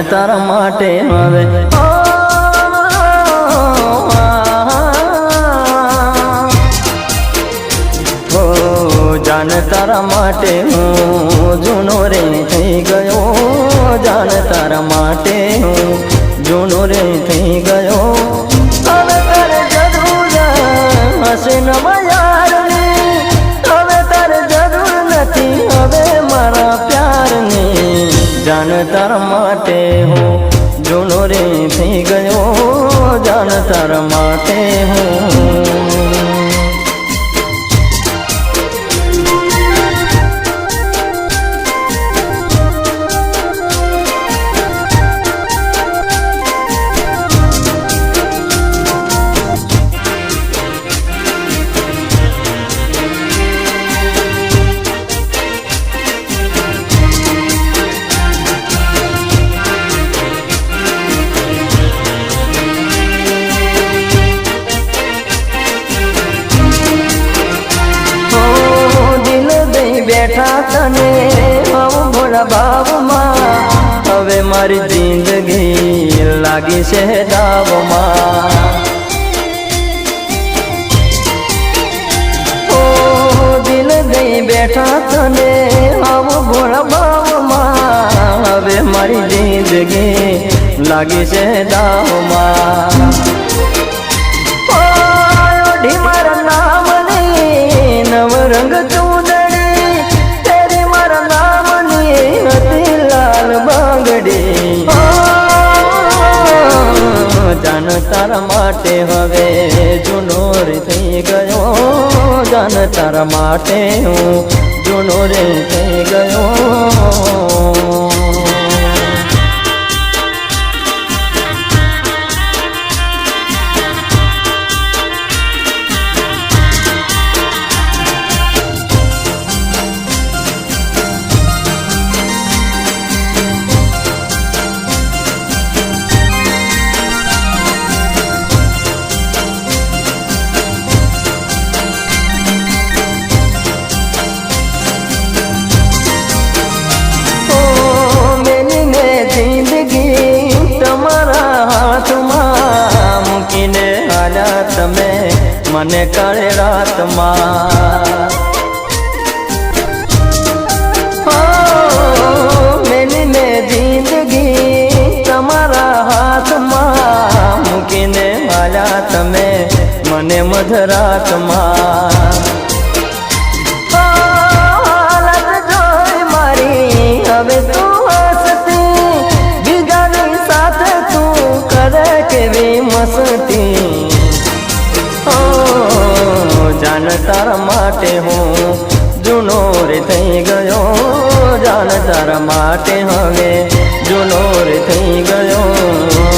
તારા માટે હવે જાન તારા માટે હું જૂનો રે થઈ ગયો, જાન તારા માટે હું જૂનો રે થઈ ગયો। હવે તારે જરૂર હશે નવા યારની, હવે તારે જરૂર નથી હવે મારા પ્યારની। જાન તારા માટે હું જૂનો રે થઈ ગયો, જાન તારા માટે હું બેઠા તને હું ભોળા ભાવમાં, હવે મારી જિંદગી લાગી છે દાવમાં। ઓ દિલ દઈ બેઠા તને હું ભોળા ભાવમાં, હવે મારી જિંદગી લાગી છે દાવમાં। ઓઢી મારા નામની નવરંગ જાન તારા માટે હવે જૂનો રે થઈ ગયો, જાન તારા માટે હું જૂનો રે થઈ ગયો। તમે મને કાળે રાતમાં મેલી મેં જિંદગી તમારા હાથમાં મૂકીને માલ્યા તમે મને મધરાતમાં। હાલત જોઈ મારી હવે તું હસતી, બીજાની સાથે તું કરે કેવી મસ્તી। જાન તારા માટે હું જૂનો રે થઈ ગયો, જાન તારા માટે હવે જૂનો રે થઈ ગયો।